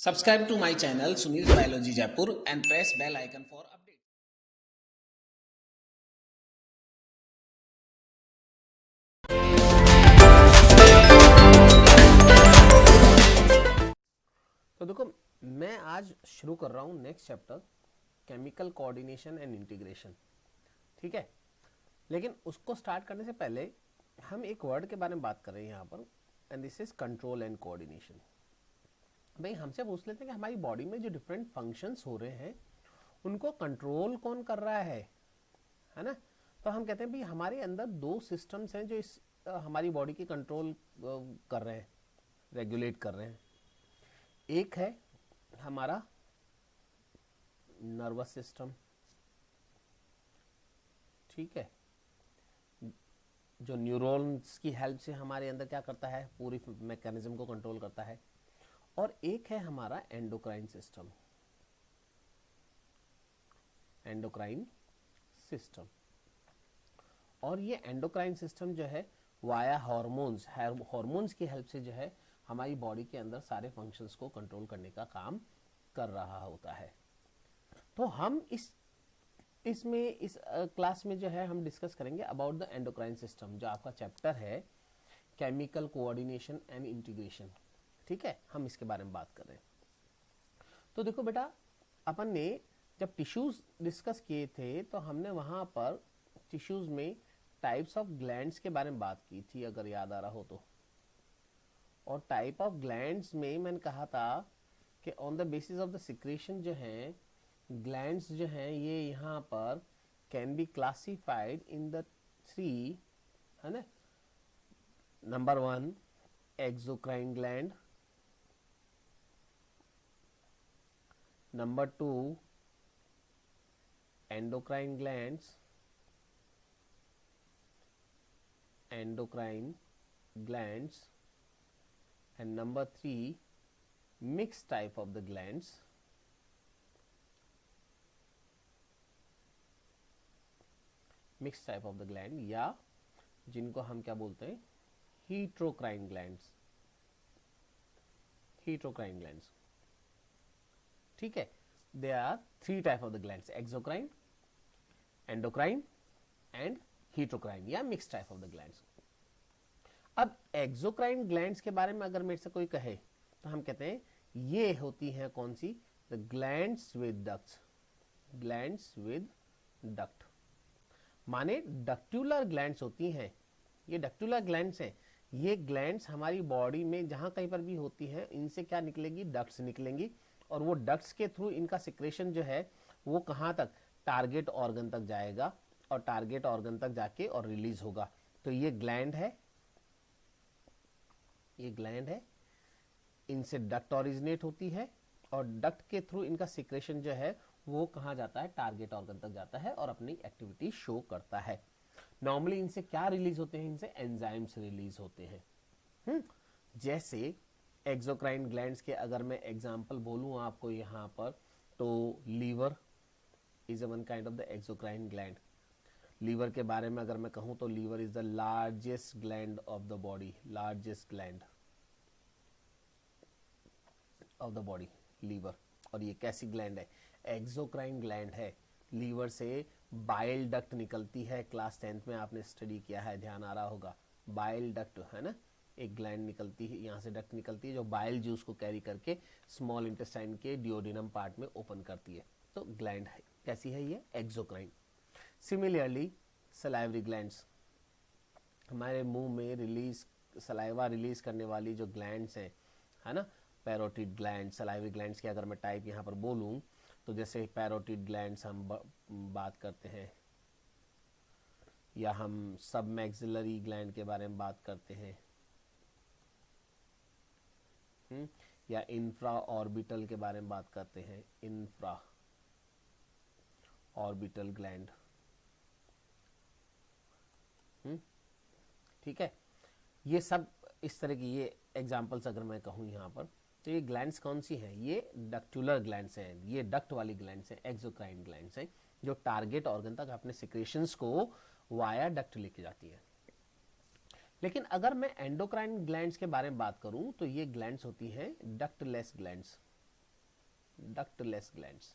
Subscribe to my channel Sunil's Biology Jaipur and press bell icon for updates. तो देखो, मैं आज शुरू कर रहा हूँ next chapter chemical coordination and integration. ठीक है, लेकिन उसको स्टार्ट करने से पहले हम एक वर्ड के बारे में बात कर रहे हैं यहाँ पर, and this is control and coordination. भाई हमसे पूछ लेते हैं कि हमारी बॉडी में जो डिफरेंट फंक्शंस हो रहे हैं उनको कंट्रोल कौन कर रहा है ना। तो हम कहते हैं भाई हमारे अंदर दो सिस्टम्स हैं जो इस हमारी बॉडी की कंट्रोल कर रहे हैं, रेगुलेट कर रहे हैं। एक है हमारा नर्वस सिस्टम, ठीक है, जो न्यूरॉन्स की हेल्प से हमारे अंदर क्या करता है, पूरी मैकेनिज्म को कंट्रोल करता है। और एक है हमारा एंडोक्राइन सिस्टम, एंडोक्राइन सिस्टम। और ये एंडोक्राइन सिस्टम जो है वाया हार्मोन्स की हेल्प से जो है हमारी बॉडी के अंदर सारे फंक्शंस को कंट्रोल करने का काम कर रहा होता है। तो हम इस क्लास में जो है हम डिस्कस करेंगे अबाउट द एंडोक्राइन सिस्टम, जो आपका चैप्टर है केमिकल कोऑर्डिनेशन एंड इंटीग्रेशन। ठीक है, हम इसके बारे में बात कर रहे हैं। तो देखो बेटा, अपन ने जब टिश्यूज डिस्कस किए थे तो हमने वहां पर टिश्यूज में टाइप्स ऑफ ग्लैंड्स के बारे में बात की थी, अगर याद आ रहा हो तो। और टाइप ऑफ ग्लैंड्स में मैंने कहा था कि on the basis of the secretion जो है ग्लैंड्स जो हैं ये यहाँ पर can be classified in the three, है ना। Number 1 exocrine gland, number 2 endocrine glands, and number 3 mixed type of the glands, या जिनको हम क्या बोलते हैं, हीट्रोक्राइन ग्लैंड्स। ठीक है, they are 3 type of the glands, exocrine, endocrine and heterocrine या mix type of the glands. अब एक्सोक्राइन ग्लैंड्स के बारे में अगर मेरे से कोई कहे तो हम कहते हैं ये होती हैं कौन सी, द ग्लैंड्स विद डक्ट, माने डक्टुलर ग्लैंड्स होती हैं। ये डक्टुलर ग्लैंड्स हैं। ये ग्लैंड्स हमारी बॉडी में जहां कहीं पर भी होती हैं, इनसे क्या निकलेगी, डक्ट्स निकलेंगी। और वो डक्ट्स के थ्रू इनका सिक्रेशन जो है वो कहां तक, टारगेट ऑर्गन तक जाएगा, और टारगेट ऑर्गन तक जाके और रिलीज होगा। तो ये ग्लैंड है, इनसे डक्ट ओरिजिनेट होती है, और डक्ट के थ्रू इनका सिक्रेशन जो है वो कहां जाता है, टारगेट ऑर्गन तक जाता है और अपनी एक्टिविटी शो करता है। नॉर्मली इनसे क्या रिलीज होते हैं, इनसे एंजाइम्स रिलीज होते हैं। जैसे एक्सोक्राइन ग्लैंड्स के अगर मैं एग्जांपल बोलूं आपको यहां पर, तो liver is one kind of the exocrine gland. Liver के बारे में अगर मैं कहूं तो liver is the largest gland of the body, liver. और ये कैसी ग्लैंड है, एक्सोक्राइन ग्लैंड है। लीवर से बाइल डक्ट निकलती है, क्लास 10th में आपने स्टडी किया है, ध्यान आ रहा होगा। बाइल डक्ट है ना, एक ग्लैंड निकलती है, यहाँ से डक्ट निकलती है जो बाइल जूस को कैरी करके स्मॉल इंटेस्टाइन के डिओडिनम पार्ट में ओपन करती है। तो ग्लैंड है, कैसी है ये, एक्सोक्राइन। सिमिलरली सलाइवरी ग्लैंड्स, हमारे मुंह में सलाइवा रिलीज करने वाली जो ग्लैंड्स हैं, है ना, पैरोटिड ग्लैंड, सलाइवरी ग्लैंड्स की अगर मैं टाइप यहाँ पर बोलूं तो जैसे पैरोटिड ग्लैंड्स हम बात करते हैं, या हम सब मैक्सिलरी ग्लैंड के बारे में बात करते हैं, या इंफ्रा ऑर्बिटल के बारे में बात करते हैं, इंफ्रा ऑर्बिटल ग्लैंड। ठीक है, ये सब इस तरह की ये एग्जांपल्स अगर मैं कहूं यहाँ पर, तो ये ग्लैंड्स कौन सी हैं, ये डक्टुलर ग्लैंड्स हैं, ये डक्ट वाली ग्लैंड्स हैं, एक्सोक्राइन ग्लैंड्स हैं, जो टारगेट ऑर्गन तक अपने सिक्रेशंस को वाया डक्ट लेके जाती है। लेकिन अगर मैं एंडोक्राइन ग्लैंड्स के बारे में बात करूं तो ये ग्लैंड्स होती हैं डक्टलेस ग्लैंड्स, डक्टलेस ग्लैंड्स।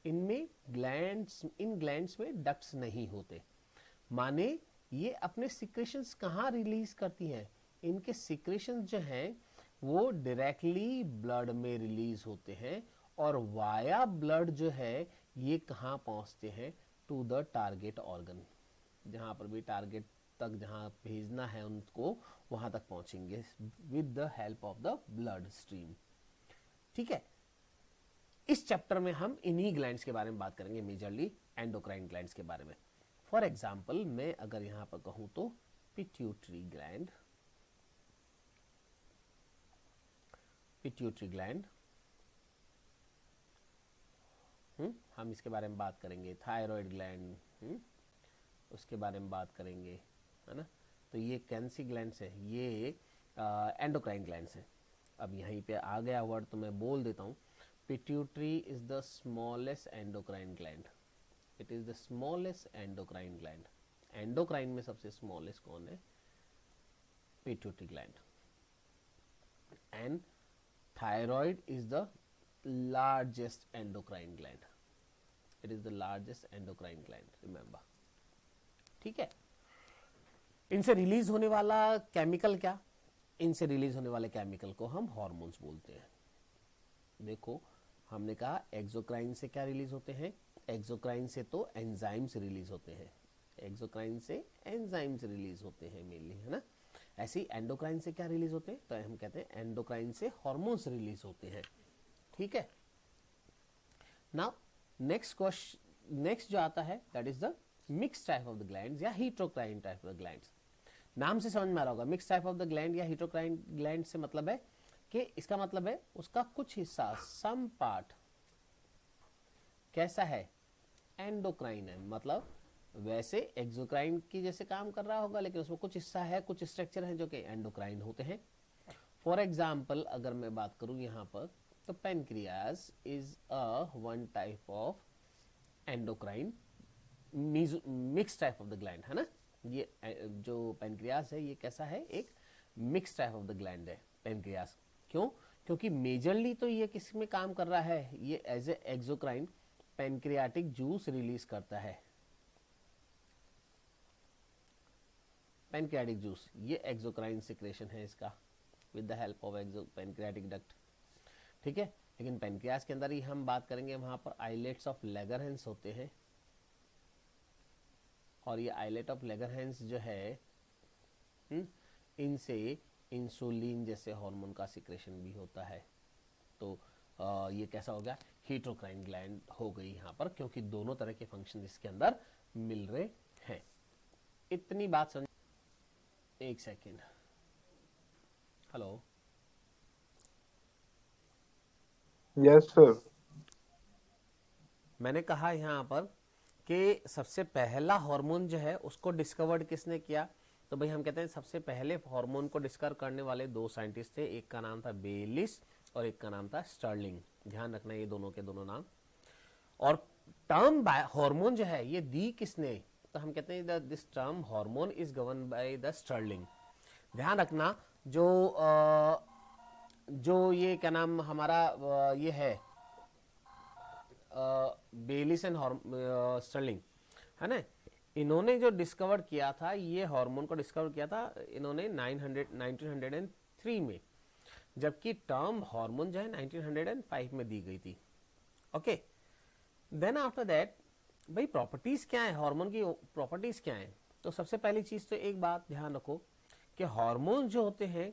इनमें इन ग्लैंड्स में डक्ट्स नहीं होते, माने ये अपने सिक्रेशंस कहाँ रिलीज करती हैं? इनके सिक्रेशंस जो हैं वो डायरेक्टली ब्लड में रिलीज होते हैं और वाया ब्लड जो है ये कहाँ पहुंचते हैं? To the target organ. जहां पर भी टारगेट तक जहां भेजना है उनको वहां तक पहुंचेंगे with the help of the blood stream. ठीक है, इस चैप्टर में हम इन्हीं ग्लैंड्स के बारे में बात करेंगे, मेजरली एंडोक्राइन ग्लैंड्स के बारे में। फॉर एग्जाम्पल मैं अगर यहां पर कहूं तो पिट्यूटरी ग्लैंड, पिट्यूटरी ग्लैंड, हम इसके बारे में बात करेंगे। थायराइड ग्लैंड, उसके बारे में बात करेंगे, है ना। तो ये कैंसी ग्लैंड्स है? ये एंडोक्राइन ग्लैंड्स है। अब यहीं पे आ गया वर्ड तो मैं बोल देता हूँ, pituitary is the smallest endocrine gland. It is the smallest endocrine gland. Endocrine में सबसे स्मॉलेस्ट कौन है? Pituitary gland. And thyroid is the largest endocrine gland. It is the largest endocrine gland, remember. ठीक है, इनसे रिलीज होने वाला chemical क्या? इनसे रिलीज होने वाले केमिकल को हम हार्मोन्स बोलते हैं। देखो हमने कहा एक्सोक्राइन से क्या रिलीज होते हैं? एक्सोक्राइन से तो एंजाइम्स रिलीज होते हैं, एक्सोक्राइन से एंजाइम्स रिलीज होते हैं मेनली, है ना। ऐसे ही एंडोक्राइन से क्या रिलीज होते हैं? तो हम कहते हैं एंडोक्राइन से हार्मोन्स रिलीज होते हैं। ठीक है, नाउ नेक्स्ट क्वेश्चन, नेक्स्ट जो आता है that is the mix type of the glands या हीट्रोक्राइन टाइप ऑफ द ग्लैंड्स। नाम से समझ में आ रहा होगा, mix type of the gland या हीट्रोक्राइन ग्लैंड से मतलब है कि इसका मतलब है उसका कुछ हिस्सा, सम पार्ट कैसा है? एंडोक्राइन है। मतलब वैसे एक्सोक्राइन की जैसे काम कर रहा होगा, लेकिन उसमें कुछ हिस्सा है, कुछ स्ट्रक्चर है जो कि एंडोक्राइन होते हैं। फॉर एग्जाम्पल अगर मैं बात करूं यहाँ पर, तो pancreas is one type of endocrine mix type of the gland, है ना। ये जो पेनक्रियास है ये कैसा है? एक mix type of the gland है पेनक्रियास। क्यों? क्योंकि मेजरली तो ये किस में काम कर रहा है? ये as a exocrine pancreatic juice release करता है। पेनक्रियाटिक जूस ये एक्सोक्राइन सिक्रेशन है इसका, with the help of pancreatic duct. ठीक है, लेकिन पेनक्रियास के अंदर ही हम बात करेंगे, वहां पर आइलेट्स ऑफ लेगरहैंस होते हैं और ये आइलेट ऑफ लेगरहैंस जो है इनसे इंसुलिन जैसे हार्मोन का सिक्रेशन भी होता है। तो ये कैसा हो गया? हीट्रोक्राइन ग्लैंड हो गई यहाँ पर, क्योंकि दोनों तरह के फंक्शन इसके अंदर मिल रहे हैं। इतनी बात समझ। एक सेकेंड, हेलो। Yes sir. मैंने कहा यहाँ पर कि सबसे पहला हार्मोन जो है उसको डिस्कवर्ड किसने किया? तो भाई हम कहते हैं सबसे पहले हार्मोन को डिस्कवर करने वाले दो साइंटिस्ट थे, एक का नाम था बेलिस और एक का नाम था स्टर्लिंग। ध्यान रखना ये दोनों के दोनों नाम। और टर्म हार्मोन जो है ये दी किसने? तो हम कहते हैं this term hormone is govern by the sterling. ध्यान रखना जो ये क्या नाम हमारा ये है बेलिस एंड स्टर्लिंग, है ना। इन्होंने जो डिस्कवर किया था, ये हार्मोन को डिस्कवर किया था इन्होंने 1903 में, जबकि टर्म हार्मोन जो है 1905 में दी गई थी। ओके, देन आफ्टर दैट भाई प्रॉपर्टीज क्या है हार्मोन की? प्रॉपर्टीज क्या है? तो सबसे पहली चीज तो एक बात ध्यान रखो कि हार्मोन जो होते हैं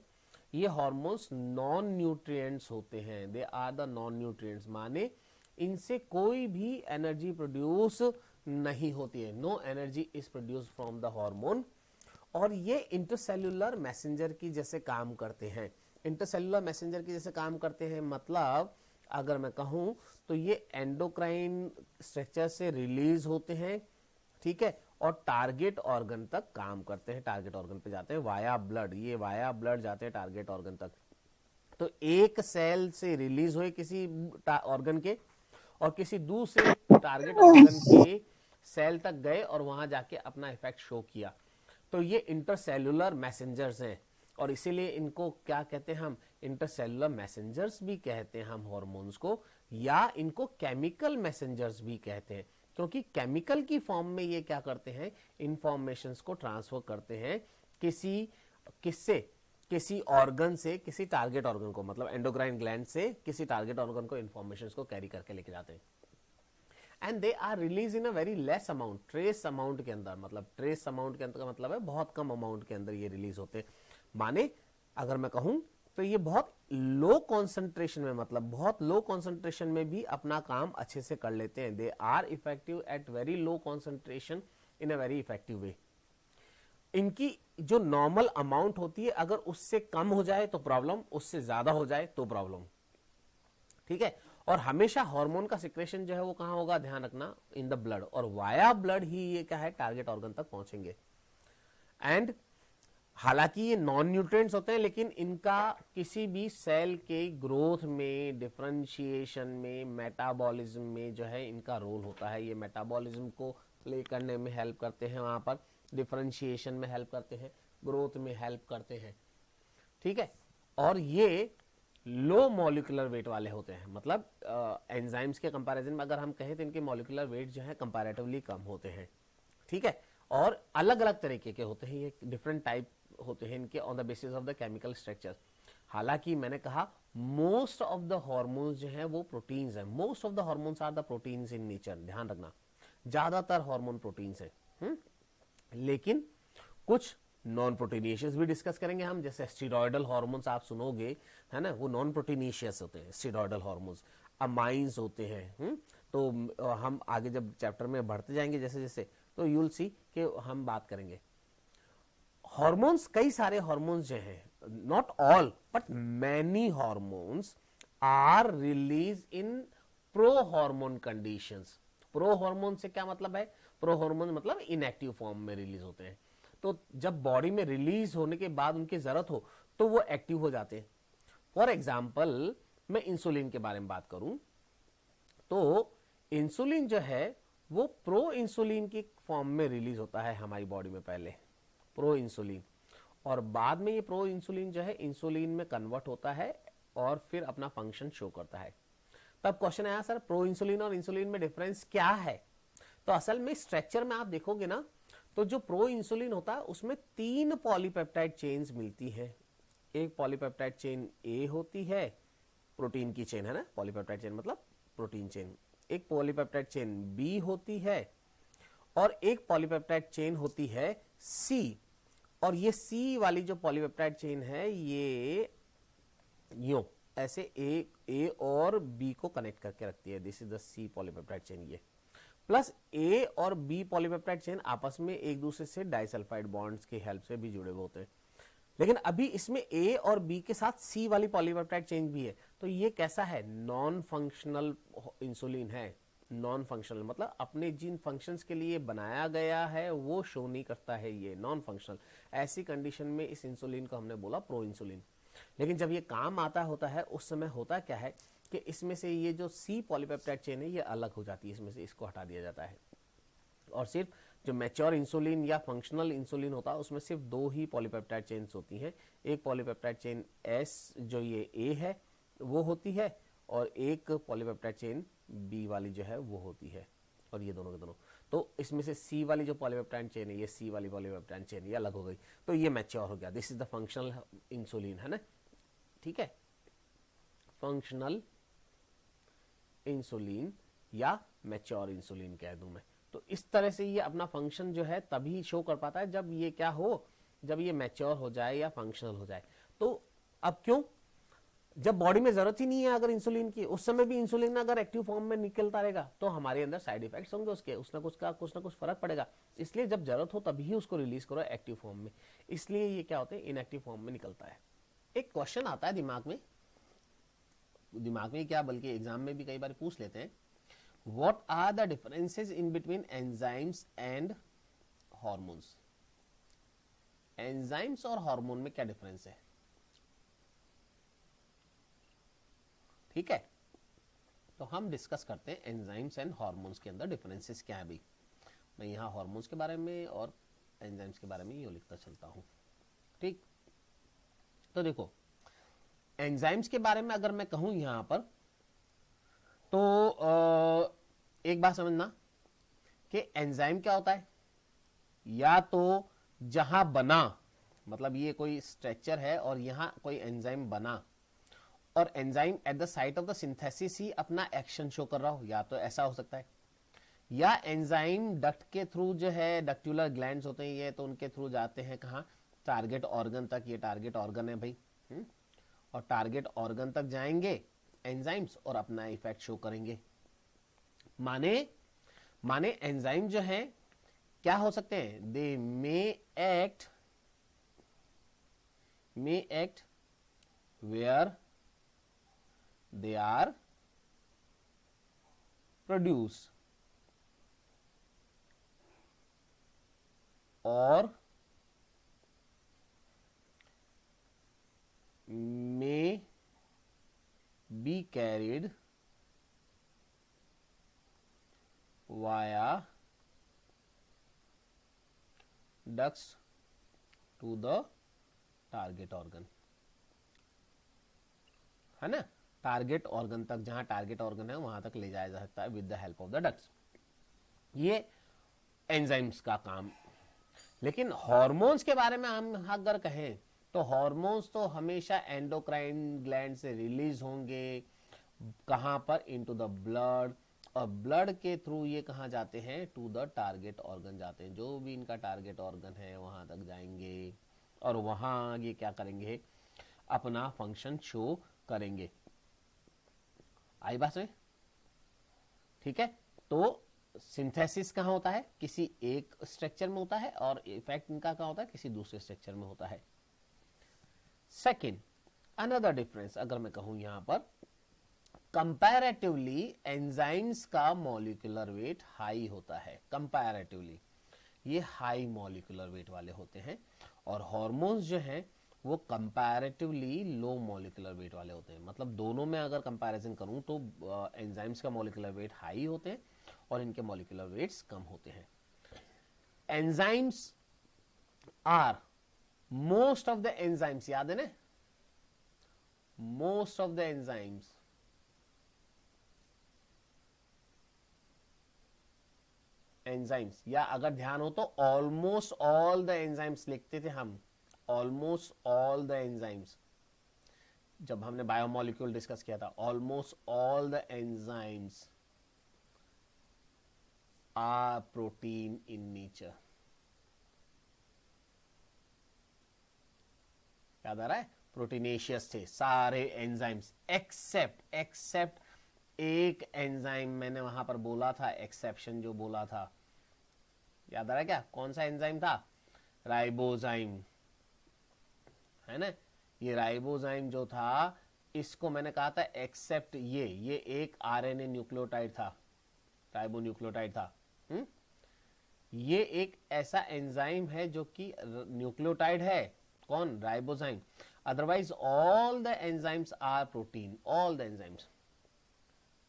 ये हार्मोन्स नॉन न्यूट्रिएंट्स होते हैं। They are the non nutrients, माने इनसे कोई भी एनर्जी प्रोड्यूस नहीं होती है। No energy is produce from the hormone. और ये इंटरसेल्यूलर मैसेंजर की जैसे काम करते हैं। इंटरसेल्यूलर मैसेंजर की जैसे काम करते हैं मतलब अगर मैं कहूं तो ये एंडोक्राइन स्ट्रक्चर से रिलीज होते हैं, ठीक है, और टारगेट ऑर्गन तक काम करते हैं। टारगेट ऑर्गन पे जाते हैं वाया ब्लड, ये वाया ब्लड जाते हैं टारगेट ऑर्गन तक। तो एक सेल से रिलीज हुए किसी ऑर्गन के और किसी दूसरे टारगेट ऑर्गन के सेल तक गए और वहां जाके अपना इफेक्ट शो किया। तो ये इंटरसेल्यूलर मैसेंजर्स हैं और इसीलिए इनको क्या कहते हैं हम? इंटरसेलुलर मैसेंजर्स भी कहते हैं हम हार्मोन्स को, या इनको केमिकल मैसेंजर्स भी कहते हैं, क्योंकि केमिकल की फॉर्म में ये क्या करते हैं, इंफॉर्मेशंस को ट्रांसफर करते हैं किसी ऑर्गन से किसी टारगेट ऑर्गन को, मतलब एंडोक्राइन ग्लैंड से किसी टारगेट ऑर्गन को इंफॉर्मेशंस को कैरी करके लेके जाते हैं। And they are release in a very less amount, trace amount के अंदर, मतलब ट्रेस अमाउंट के अंदर का मतलब है बहुत कम अमाउंट के अंदर ये रिलीज होते हैं। माने अगर मैं कहूं तो ये बहुत लो कॉन्सेंट्रेशन में, मतलब बहुत लो कॉन्सेंट्रेशन में भी अपना काम अच्छे से कर लेते हैं। They are effective at very low concentration in a very effective way. इनकी जो नॉर्मल अमाउंट होती है, अगर उससे कम हो जाए तो प्रॉब्लम, उससे ज्यादा हो जाए तो प्रॉब्लम, ठीक है। और हमेशा हार्मोन का सिक्रेशन जो है वो कहां होगा, ध्यान रखना, इन द ब्लड, और वाया ब्लड ही ये क्या है, टारगेट ऑर्गन तक पहुंचेंगे। एंड हालांकि ये नॉन न्यूट्रिएंट्स होते हैं, लेकिन इनका किसी भी सेल के ग्रोथ में, डिफरेंशिएशन में, मेटाबॉलिज्म में जो है इनका रोल होता है। ये मेटाबॉलिज्म को प्ले करने में हेल्प करते हैं, वहां पर डिफरेंशिएशन में हेल्प करते हैं, ग्रोथ में हेल्प करते हैं, ठीक है। और ये लो मॉलिक्यूलर वेट वाले होते हैं, मतलब एंजाइम्स के कंपैरिजन में अगर हम कहें तो इनके मॉलिक्यूलर वेट जो है कंपैरेटिवली कम होते हैं, ठीक है। और अलग अलग तरीके के होते हैं, ये डिफरेंट टाइप होते हैं इनके on the basis of the chemical structure. हालांकि मैंने कहा मोस्ट ऑफ द हार्मोन्स जो है वो प्रोटीन्स हैं, most of the hormones are the proteins in nature, ध्यान रखना, ज्यादातर हार्मोन प्रोटीन्स है। लेकिन कुछ नॉन प्रोटीनिशियस भी डिस्कस करेंगे हम, जैसे स्टेरॉयडल हार्मोन्स आप सुनोगे, है ना, वो नॉन प्रोटीनिशियस होते हैं स्टेरॉयडल हार्मोन्स। अमाइंस होते हैं। तो हम आगे जब चैप्टर में बढ़ते जाएंगे जैसे जैसे, तो यू विल सी कि हम बात करेंगे हार्मोन्स, कई सारे हार्मोन्स जो हैं, not all but many hormones are release in pro hormone conditions. Pro hormone से क्या मतलब है, प्रो हार्मोन मतलब इनएक्टिव फॉर्म में रिलीज होते हैं। तो जब बॉडी में रिलीज होने के बाद उनकी जरूरत हो तो वो एक्टिव हो जाते हैं। फॉर एग्जाम्पल मैं इंसुलिन के बारे में बात करूं तो इंसुलिन जो है वो प्रो इंसुलिन की फॉर्म में रिलीज होता है हमारी बॉडी में, पहले प्रो इंसुलिन, और बाद में ये प्रो इंसुलिन जो है इंसुलिन में कन्वर्ट होता है और फिर अपना फंक्शन शो करता है। तब क्वेश्चन आया सर प्रो इंसुलिन और इंसुलिन में डिफरेंस क्या है। तो असल में स्ट्रक्चर में आप देखोगे ना, तो जो प्रो इंसुलिन होता है उसमें 3 पॉलीपेप्टाइड चेन्स मिलती है। एक पॉलीपेप्टाइड चेन ए होती है, प्रोटीन की चेन है ना, पॉलीपेप्टाइड चेन मतलब प्रोटीन चेन। एक पॉलीपेप्टाइड चेन बी होती है और एक पॉलीपेप्टाइड चेन होती है सी। और ये सी वाली जो पॉलीपेप्टाइड चेन है ये यूं ऐसे ए और बी को कनेक्ट करके रखती है, this is the C polypeptide chain. ये प्लस ए और बी पॉलीपेप्टाइड चेन आपस में एक दूसरे से डाइसल्फाइड बॉन्ड्स की हेल्प से भी जुड़े हुए होते हैं। लेकिन अभी इसमें ए और बी के साथ सी वाली पॉलीपेप्टाइड चेन भी है, तो ये कैसा है, नॉन फंक्शनल इंसुलिन है। नॉन फंक्शनल मतलब अपने जिन फंक्शंस के लिए बनाया गया है वो शो नहीं करता है, ये नॉन फंक्शनल। ऐसी कंडीशन में इस इंसुलिन को हमने बोला प्रो इंसुलिन। लेकिन जब ये काम आता होता है उस समय होता क्या है कि इसमें से ये जो सी पॉलीपेप्टाइड चेन है ये अलग हो जाती है, इसमें से इसको हटा दिया जाता है, और सिर्फ जो मैच्योर इंसुलिन या फंक्शनल इंसुलिन होता है उसमें सिर्फ 2 ही पॉलीपेप्टाइड चेन्स होती हैं। एक पॉलीपेप्टाइड चेन एस जो ये ए है वो होती है, और एक पॉलीपेप्टाइड चेन बी वाली जो है वो होती है, और ये दोनों के दोनों। तो इसमें से सी वाली जो पॉलीपेप्टाइड चेन है, ये सी वाली पॉलीपेप्टाइड चेन ये अलग हो गई, तो ये मैच्योर हो गया। This is the functional insulin, है ना, ठीक है, फंक्शनल इंसुलिन या मैच्योर इंसुलिन कह दूं मैं। तो इस तरह से ये अपना फंक्शन जो है तभी शो कर पाता है जब ये क्या हो, जब ये मैच्योर हो जाए या फंक्शनल हो जाए। तो अब क्यों, जब बॉडी में जरूरत ही नहीं है अगर इंसुलिन की, उस समय भी इंसुलिन अगर एक्टिव फॉर्म में निकलता रहेगा तो हमारे अंदर साइड इफेक्ट्स होंगे उसके, कुछ ना कुछ फर्क पड़ेगा। इसलिए जब जरूरत हो तभी उसको रिलीज करो एक्टिव फॉर्म में, इसलिए ये क्या होता है, इनएक्टिव फॉर्म में निकलता है। एक क्वेश्चन आता है दिमाग में क्या बल्कि एग्जाम में भी कई बार पूछ लेते हैं, what are the differences in between enzymes and hormones. Enzymes और हार्मोन में क्या डिफरेंस है, ठीक है। तो हम डिस्कस करते हैं एंजाइम्स एंड हार्मोन्स के अंदर डिफरेंसेस क्या है। भाई मैं यहाँ हार्मोन्स के बारे में और एंजाइम्स के बारे में ये लिखता चलता हूँ, ठीक। तो देखो एंजाइम्स के बारे में अगर मैं कहूं यहां पर, तो एक बात समझना कि एंजाइम क्या होता है, या तो जहां बना, मतलब ये कोई स्ट्रक्चर है और यहां कोई एंजाइम बना और enzyme at the site of the synthesis ही अपना एक्शन शो कर रहा हो, या तो ऐसा हो सकता है, या एंजाइम डक्ट के थ्रू जो है, डक्टुलर ग्लैंड्स होते हैं ये, तो उनके थ्रू जाते हैं कहां, टारगेट ऑर्गन तक। ये टारगेट ऑर्गन है भाई, और टारगेट ऑर्गन तक जाएंगे एंजाइम्स और अपना इफेक्ट शो करेंगे। माने एंजाइम जो है क्या हो सकते हैं, they may act where they are produce और may be carried via ducts to the target organ, है ना। टारगेट ऑर्गन तक, जहां टारगेट ऑर्गन है वहां तक ले जाया जा सकता है with the help of the ducts. ये एंजाइम्स का काम। लेकिन हार्मोन्स के बारे में हम अगर कहें तो हार्मोन्स तो हमेशा एंडोक्राइन ग्लैंड से रिलीज होंगे, कहां पर, इनटू द ब्लड, और ब्लड के थ्रू ये कहां जाते हैं, टू द टारगेट ऑर्गन जाते हैं। जो भी इनका टारगेट ऑर्गन है वहां तक जाएंगे और वहां ये क्या करेंगे, अपना फंक्शन शो करेंगे। आई बात में, ठीक है। तो सिंथेसिस कहां होता है, किसी एक स्ट्रक्चर में होता है, और इफेक्ट इनका कहां होता है, किसी दूसरे स्ट्रक्चर में होता है। सेकेंड, अनदर डिफरेंस अगर मैं कहूं यहां पर, कंपैरेटिवली एंजाइम्स का मॉलिक्यूलर वेट हाई होता है। कंपैरेटिवली ये हाई मॉलिक्यूलर वेट वाले होते हैं, और हार्मोन्स जो हैं वो कंपैरेटिवली लो मॉलिक्यूलर वेट वाले होते हैं। मतलब दोनों में अगर कंपैरिजन करूं तो एंजाइम्स का मॉलिक्यूलर वेट हाई होते हैं और इनके मॉलिक्यूलर वेट्स कम होते हैं। Enzymes are, most of the enzymes, याद है ना, मोस्ट ऑफ द एंजाइम्स, या अगर ध्यान हो तो ऑलमोस्ट ऑल द एंजाइम्स लिखते थे हम, ऑलमोस्ट ऑल द एंजाइम्स, जब हमने बायोमोलिक्यूल डिस्कस किया था। Almost all the enzymes are protein in nature. याद आ रहा है, प्रोटीनेशियस थे सारे एंजाइम्स, एक्सेप्ट एक एंजाइम मैंने वहां पर बोला था, एक्सेप्शन जो बोला था, याद आ रहा है क्या, कौन सा एंजाइम था, राइबोजाइम, है ना। ये राइबोजाइम जो था, इसको मैंने कहा था एक्सेप्ट ये एक आरएनए न्यूक्लियोटाइड था, राइबोन्यूक्लियोटाइड था। ये एक ऐसा एंजाइम है जो कि न्यूक्लियोटाइड है, कौन, ribozyme. Otherwise all the enzymes are protein, all the enzymes,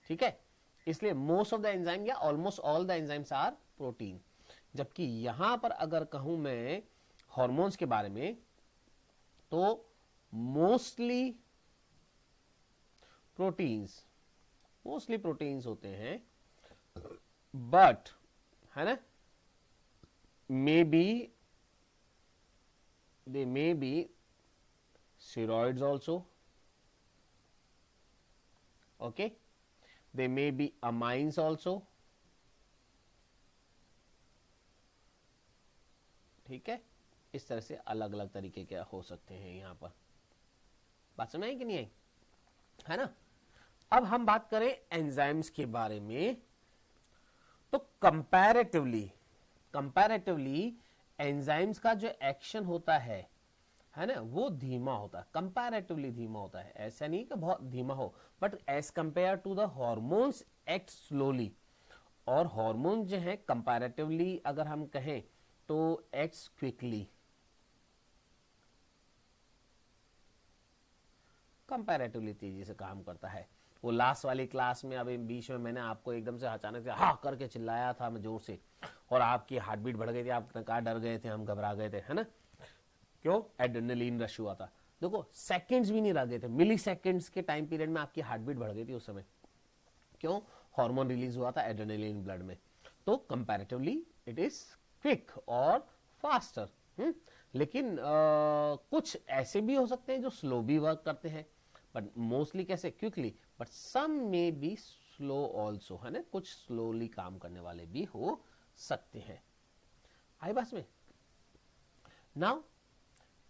ठीक है। इसलिए मोस्ट ऑफ द एंजाइम या almost all the enzymes are protein. जबकि यहां पर अगर कहूं मैं हार्मोन्स के बारे में, तो मोस्टली प्रोटीन्स होते हैं, बट, है ना, they may be steroids also, okay, they may be amines also, ठीक है। इस तरह से अलग अलग तरीके के हो सकते हैं। यहां पर बात समझ आई कि नहीं आई, है ना। अब हम बात करें एंजाइम्स के बारे में, तो कंपैरेटिवली एंजाइम्स का जो एक्शन होता है ना, वो धीमा होता है, कंपैरेटिवली धीमा होता है। ऐसा नहीं कि बहुत धीमा हो, but as compare to the hormones act slowly. और हार्मोन जो है कंपैरेटिवली अगर हम कहें तो एक्ट्स क्विकली, कंपैरेटिवली तेजी से काम करता है। वो लास्ट वाली क्लास में अभी बीच में मैंने आपको एकदम से अचानक से हाँ करके चिल्लाया था मैं जोर से, और आपकी हार्ट बीट बढ़ गई थी, आप कहा डर गए थे, हम घबरा गए थे, है ना। क्यों, एड्रेनलिन रश हुआ था। देखो सेकंड्स भी नहीं रह गए थे, मिली सेकेंड्स के टाइम पीरियड में आपकी हार्ट बीट बढ़ गई थी उस समय। क्यों? हार्मोन रिलीज हुआ था एड्रेनलिन ब्लड में, तो कंपैरेटिवली इट इज क्विक और फास्टर। लेकिन कुछ ऐसे भी हो सकते हैं जो स्लो भी वर्क करते हैं, बट मोस्टली कैसे? Quickly, but some may be slow also, है ना, कुछ स्लोली काम करने वाले भी हो सकते हैं। आई बात में? नाउ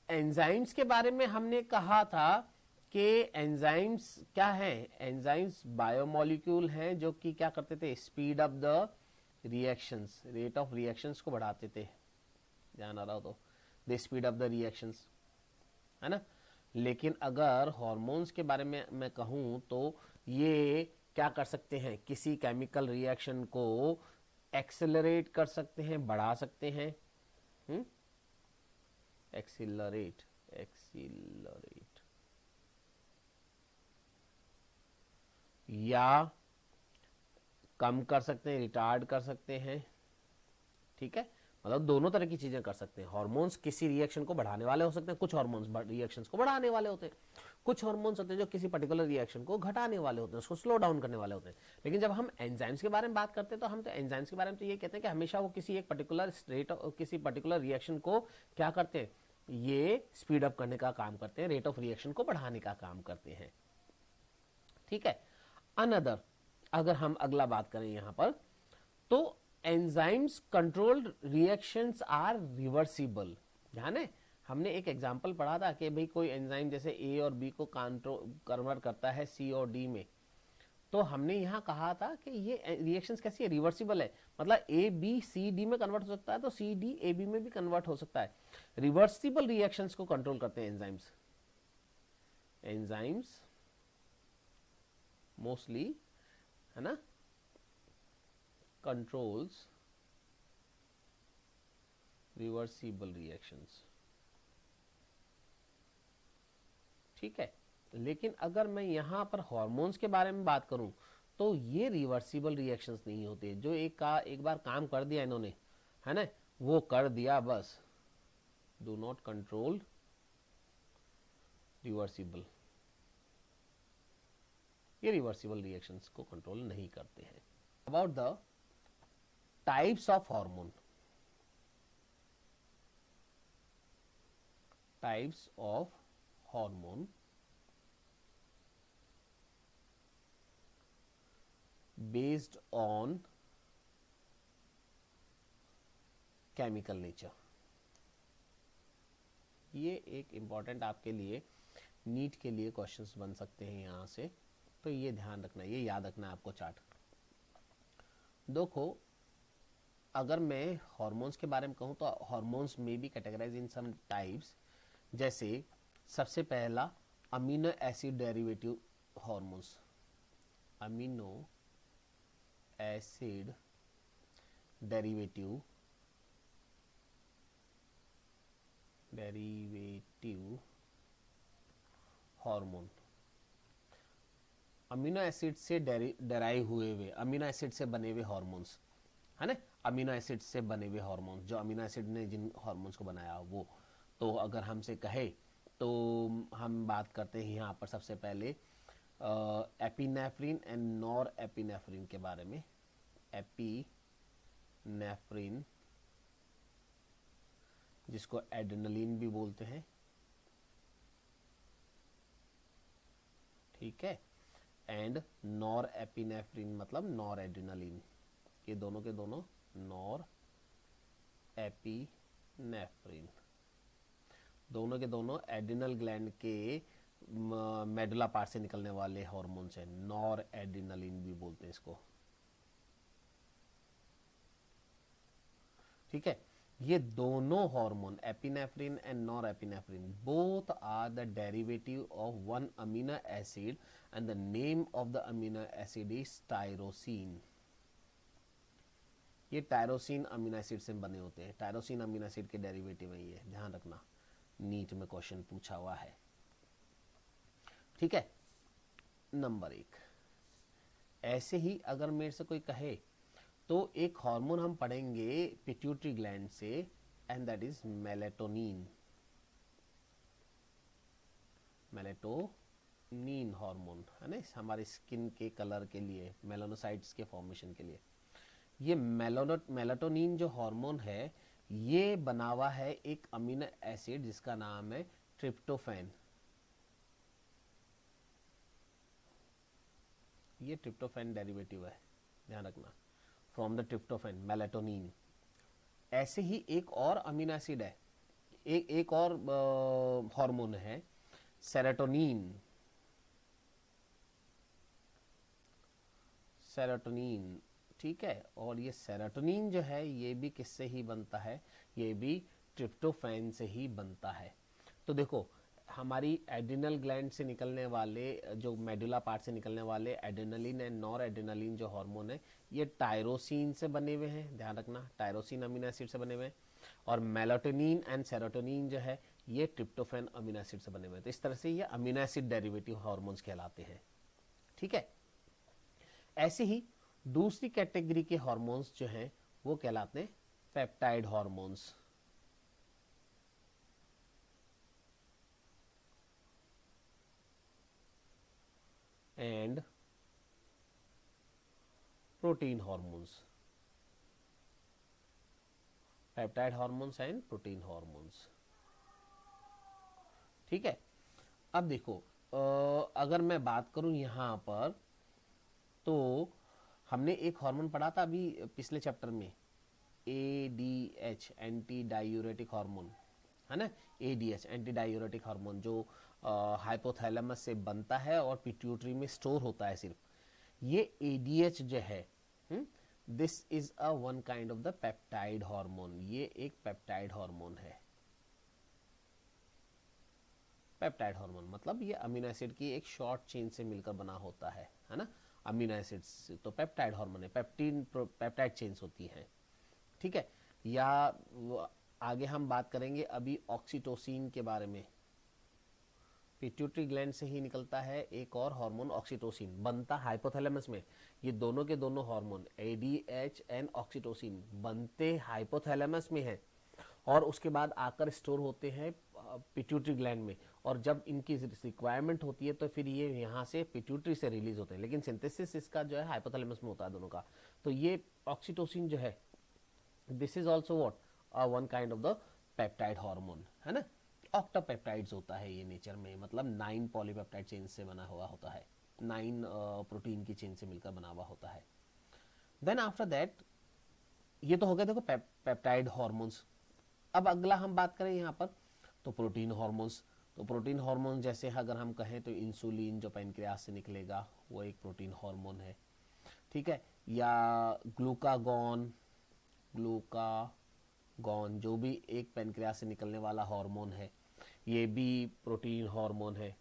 एंजाइम्स के बारे में हमने कहा था कि एंजाइम्स क्या है? एंजाइम्स बायोमोलिक्यूल हैं जो कि क्या करते थे? Speed up the reactions, rate of reactions को बढ़ाते थे। ध्यान आ रहा हो तो दे स्पीड अप द रिएक्शंस, है ना। लेकिन अगर हॉर्मोन्स के बारे में मैं कहूं तो ये क्या कर सकते हैं? किसी केमिकल रिएक्शन को एक्सेलरेट कर सकते हैं, बढ़ा सकते हैं। एक्सीलरेट या कम कर सकते हैं, रिटार्ड कर सकते हैं। ठीक है, मतलब दोनों तरह की चीजें कर सकते हैं। हार्मोन्स किसी रिएक्शन को बढ़ाने वाले हो सकते हैं, कुछ हार्मोन्स रिएक्शंस को बढ़ाने वाले होते हैं, कुछ हार्मोन्स होते हैं जो किसी पर्टिकुलर रिएक्शन को घटाने वाले होते हैं, उसको स्लो डाउन करने वाले होते हैं। लेकिन जब हम एंजाइम्स के बारे में बात करते हैं तो हम तो एंजाइम्स के बारे में तो ये कहते हैं कि हमेशा वो किसी एक पर्टिकुलर रेट, किसी पर्टिकुलर रिएक्शन को क्या करते हैं? ये स्पीड अप करने का काम करते हैं, रेट ऑफ रिएक्शन को बढ़ाने का काम करते हैं। ठीक है। अनदर, अगर हम अगला बात करें यहां पर, तो enzymes controlled reactions are reversible. ध्यान है, हमने एक एग्जांपल पढ़ा था कि भाई कोई एंजाइम जैसे ए और बी को कन्वर्ट करता है सी और डी में, तो हमने यहां कहा था कि ये रिएक्शंस कैसी है? रिवर्सिबल है, मतलब ए बी सी डी में कन्वर्ट हो सकता है तो सी डी ए बी में भी कन्वर्ट हो सकता है। रिवर्सिबल रिएक्शंस को कंट्रोल करते हैं एंजाइम्स। एंजाइम्स मोस्टली, है ना, controls reversible reactions। ठीक है। लेकिन अगर मैं यहां पर हार्मोन्स के बारे में बात करूं तो ये रिवर्सिबल रिएक्शंस नहीं होते। जो एक बार काम कर दिया इन्होंने, है ना, वो कर दिया बस। डू नॉट कंट्रोल रिवर्सिबल, ये रिवर्सिबल रिएक्शंस को कंट्रोल नहीं करते हैं। About the types of hormone, types of hormone based on chemical nature। ये एक इंपॉर्टेंट आपके लिए नीट के लिए क्वेश्चंस बन सकते हैं यहां से, तो ये ध्यान रखना, ये याद रखना है आपको चार्ट। देखो, अगर मैं हार्मोन्स के बारे में कहूं तो हार्मोन्स में be categorise in some types. जैसे सबसे पहला amino acid derivative hormones, amino acid derivative hormone. Amino acid से डेराइव हुए हुए, अमीनो एसिड से बने हुए हार्मोन्स, है ना, अमीनो एसिड से बने हुए हार्मोन्स, जो अमीनो एसिड ने जिन हार्मोन्स को बनाया वो। तो अगर हमसे कहे तो हम बात करते हैं यहाँ पर सबसे पहले एपिनेफ्रिन एंड नॉर एपिनेफ्रिन के बारे में। एपिनेफ्रिन, जिसको एड्रेनलिन भी बोलते हैं, ठीक है, एंड नॉर एपिनेफ्रिन मतलब नॉर एड्रेनलिन। ये दोनों के दोनों नॉर एपिनेफ्रिन, दोनों के दोनों एड्रिनल ग्लैंड के मेडुला पार्ट से निकलने वाले हार्मोन्स हैं। नॉर एड्रिनलिन भी बोलते हैं इसको। ठीक है, ये दोनों hormone epinephrine and nor epinephrine both are the derivative of one amino acid and the name of the amino acid is tyrosine. ये टायरोसिन अमीनो एसिड से बने होते हैं। टायरोसिन अमीनो एसिड के डेरिवेटिव है ये, ध्यान रखना, नीट में क्वेश्चन पूछा हुआ है। ठीक है, नंबर 1। ऐसे ही अगर मेरे से कोई कहे तो एक हार्मोन हम पढ़ेंगे पिट्यूटरी ग्लैंड से, and that is melatonin. Melatonin hormone, है ना, हमारे स्किन के कलर के लिए, मेलानोसाइट्स के फॉर्मेशन के लिए। ये मेलाटोनिन जो हार्मोन है ये बना हुआ है एक अमीनो एसिड जिसका नाम है ट्रिप्टोफैन। ये ट्रिप्टोफैन डेरिवेटिव है, ध्यान रखना, फ्रॉम द ट्रिप्टोफैन मेलाटोनिन। ऐसे ही एक और अमीनो एसिड है, एक और हार्मोन है सेरोटोनिन। सेरोटोनिन, ठीक है, और ये सेरोटोनिन जो है ये भी किससे ही बनता है, ये भी ट्रिप्टोफैन से ही बनता है। तो देखो हमारी एड्रिनल ग्लैंड से निकलने वाले, जो मेडुला पार्ट से निकलने वाले एड्रेनलिन एंड नॉर एड्रेनलिन जो हार्मोन है ये टायरोसिन से बने हुए हैं, ध्यान रखना, टायरोसिन अमीनो एसिड से बने हुए हैं। और मेलाटोनिन एंड सेरोटोनिन जो है ये ट्रिप्टोफैन अमीनो एसिड से बने हुए हैं। तो इस तरह से ये अमीनो एसिड डेरिवेटिव हार्मोन्स कहलाते हैं, ठीक है। ऐसे ही दूसरी कैटेगरी के हार्मोन्स जो हैं वो कहलाते हैं peptide hormones. And protein hormones, peptide hormones and protein hormones, ठीक है। अब देखो अगर मैं बात करूं यहां पर, तो हमने एक हार्मोन पढ़ा था अभी पिछले चैप्टर में, ADH एंटी डायूरेटिक हार्मोन, है ना, ADH एंटी डायूरेटिक हार्मोन जो हाइपोथैलेमस से बनता है और पिट्यूटरी में स्टोर होता है सिर्फ। ये ADH जो है, this is a one kind of the peptide hormone, ये एक पेप्टाइड हार्मोन है। पेप्टाइड हार्मोन मतलब ये अमीनो एसिड की एक शॉर्ट चेन से मिलकर बना होता है ना, अमीनो एसिड्स, तो पेप्टाइड हार्मोन है, पेप्टीन पेप्टाइड चेन्स होती हैं, ठीक है। या आगे हम बात करेंगे अभी ऑक्सीटोसिन के बारे में। पिट्यूटरी ग्लैंड से ही निकलता है एक और हार्मोन ऑक्सीटोसिन, बनता हाइपोथैलेमस में। ये दोनों के दोनों हार्मोन ADH एंड ऑक्सीटोसिन बनते हाइपोथैलेमस में हैं और उसके बाद आकर स्टोर होते हैं पिट्यूटरी ग्लैंड में, और जब इनकी रिक्वायरमेंट होती है तो फिर ये यहाँ से पिट्यूटरी से रिलीज होते हैं, लेकिन सिंथेसिस इसका जो है हाइपोथैलेमस में होता है दोनों का। तो ये ऑक्सीटोसिन जो है this is also what one kind of the peptide hormone, है ना। ऑक्टापेप्टाइड्स होता है ये नेचर में, मतलब 9 पॉलीपेप्टाइड चेन से बना हुआ होता है, 9 प्रोटीन की चेन से मिलकर बना हुआ होता है। देन आफ्टर दैट ये तो हो गया देखो पेप्टाइड हार्मोन्स। अब अगला हम बात करें यहाँ पर तो प्रोटीन हार्मोन्स। तो प्रोटीन हार्मोन जैसे अगर हम कहें तो इंसुलिन जो पैनक्रियास से निकलेगा वो एक प्रोटीन हार्मोन है, ठीक है। या ग्लूकागॉन जो भी एक पैनक्रियास से निकलने वाला हार्मोन है ये भी प्रोटीन हार्मोन है।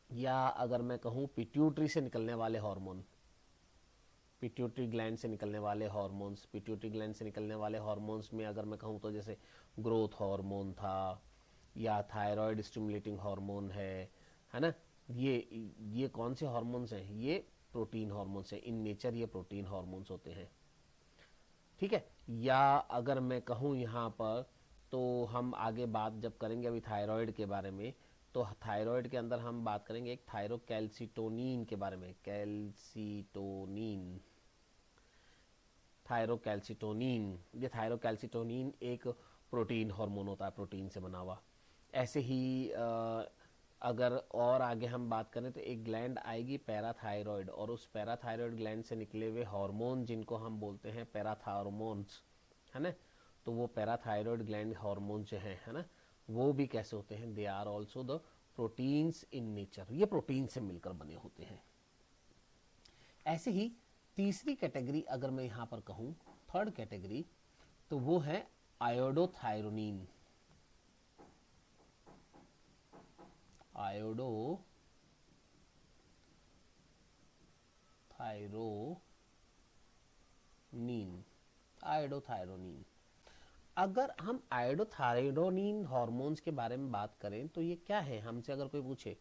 या अगर मैं कहूँ पिट्यूटरी से निकलने वाले हार्मोन, पिट्यूटरी ग्लैंड से निकलने वाले हार्मोन्स, पिट्यूटरी ग्लैंड से निकलने वाले हार्मोन्स में अगर मैं कहूँ तो जैसे ग्रोथ हार्मोन था, या थायराइड स्टिमुलेटिंग हार्मोन है ना, ये कौन से हार्मोन्स हैं, ये प्रोटीन हार्मोन्स हैं, इन नेचर ये प्रोटीन हार्मोन्स होते हैं, ठीक है। या अगर मैं कहूँ यहाँ पर तो हम आगे बात जब करेंगे अभी थायराइड के बारे में, तो थायराइड के अंदर हम बात करेंगे एक थायरोकैल्सिटोनिन के बारे में, थायरोकैल्सिटोनिन, ये थायरोकैल्सिटोनिन एक प्रोटीन हार्मोन होता है, प्रोटीन से बना हुआ। ऐसे ही अगर और आगे हम बात करें तो एक ग्लैंड आएगी पैराथायरॉयड, और उस पैराथायरॉयड ग्लैंड से निकले हुए हार्मोन जिनको हम बोलते हैं पैराथार्मोन्स, है ना, तो वो पैराथायरॉयड ग्लैंड हार्मोन जो है ना, वो भी कैसे होते हैं, they are also the proteins in nature, ये प्रोटीन से मिलकर बने होते हैं। ऐसे ही तीसरी कैटेगरी अगर मैं यहाँ पर कहूँ, थर्ड कैटेगरी, तो वो है आयोडोथायरोनिन। आयोडोथायरोनिन। अगर हम आयोडोथायरोनिन हार्मोन्स के बारे में बात करें तो ये क्या है, हमसे अगर कोई पूछे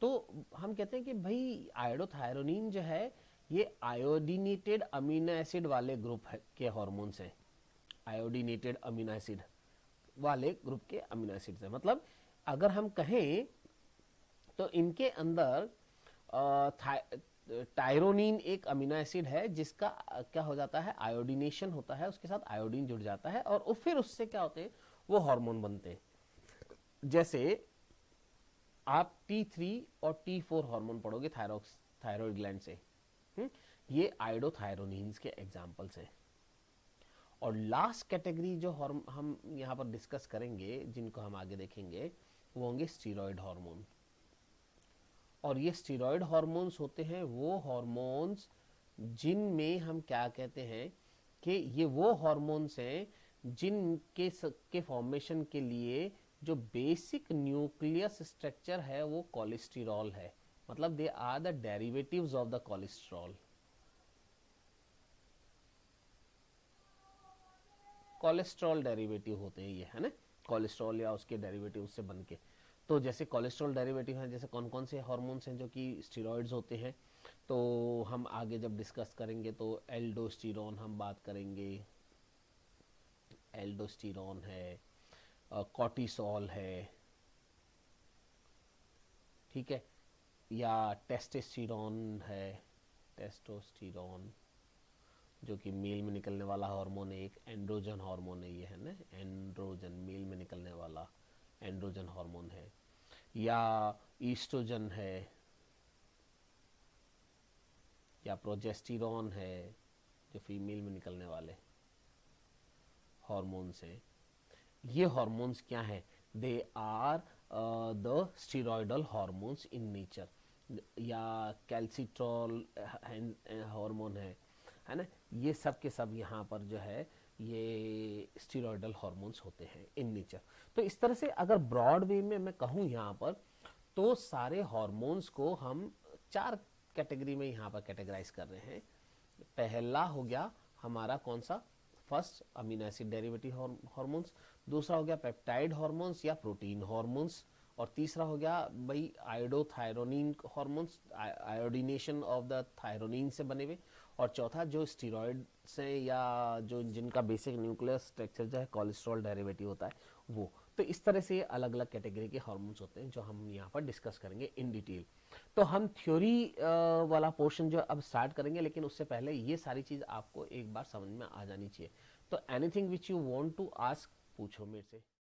तो हम कहते हैं कि भाई आयोडोथायरोनिन जो है ये आयोडीनेटेड अमीनो एसिड वाले ग्रुप के हार्मोन्स हैं, आयोडीनेटेड अमीनो एसिड वाले ग्रुप के अमीनो एसिड्स हैं। मतलब अगर हम कहें तो इनके अंदर टायरोनिन एक अमीनो एसिड है जिसका क्या हो जाता है, आयोडीनेशन होता है, उसके साथ आयोडीन जुड़ जाता है और फिर उससे क्या होते हैं, वो हार्मोन बनते हैं। जैसे आप T3 और T4 हार्मोन पढ़ोगे थायराइड ग्लैंड से, ये आयोडोथायरोनिन्स के एग्जांपल्स हैं। और लास्ट कैटेगरी जो हम यहाँ पर डिस्कस करेंगे, जिनको हम आगे देखेंगे, वो होंगे स्टीरॉयड हार्मोन। और ये स्टीरॉयड हार्मोन्स होते हैं वो हार्मोन्स जिनमें हम क्या कहते हैं कि ये वो हार्मोन्स हैं जिनके फॉर्मेशन के लिए जो बेसिक न्यूक्लियस स्ट्रक्चर है वो कोलेस्टेरॉल है, मतलब they are the derivatives of the cholesterol. Cholesterol derivative होते हैं ये, है ना, कोलेस्ट्रॉल या उसके डेरिवेटिव से बन के। तो जैसे कोलेस्ट्रॉल डेरिवेटिव हैं, जैसे कौन कौन से हार्मोन्स हैं जो कि स्टीरॉइड्स होते हैं, तो हम आगे जब डिस्कस करेंगे तो एल्डोस्टेरोन हम बात करेंगे, एल्डोस्टेरोन है, कॉर्टिसोल है, ठीक है, या टेस्टोस्टेरोन है, टेस्टोस्टेरोन जो कि मेल में निकलने वाला हार्मोन है, एक एंड्रोजन हार्मोन है ये, है ना, एंड्रोजन मेल में निकलने वाला एंड्रोजन हार्मोन है, या ईस्ट्रोजन है, या प्रोजेस्टेरॉन है जो फीमेल में निकलने वाले हार्मोन्स हैं। ये हार्मोन्स क्या है, they are the steroidal hormones in nature. या कैल्सिट्रॉल हार्मोन है ना, ये सब के सब यहाँ पर जो है ये स्टीरॉयडल हार्मोन्स होते हैं इन नेचर। तो इस तरह से अगर ब्रॉड वे में मैं कहूँ यहाँ पर, तो सारे हार्मोन्स को हम 4 कैटेगरी में यहाँ पर कैटेगराइज कर रहे हैं। पहला हो गया हमारा कौन सा, first amino acid derivative hormones, दूसरा हो गया पेप्टाइड हार्मोन्स या प्रोटीन हार्मोन्स, और तीसरा हो गया भाई iodothyronine hormones, iodination of the thyronine से बने हुए, और चौथा जो स्टीरॉयड से या जो जिनका बेसिक न्यूक्लियस स्ट्रक्चर जो है कोलेस्ट्रॉल डेरिवेटिव होता है वो। तो इस तरह से अलग अलग कैटेगरी के हार्मोन्स होते हैं जो हम यहाँ पर डिस्कस करेंगे इन डिटेल। तो हम थ्योरी वाला पोर्शन जो अब स्टार्ट करेंगे, लेकिन उससे पहले ये सारी चीज़ आपको एक बार समझ में आ जानी चाहिए। तो anything which you want to ask पूछो मेरे से।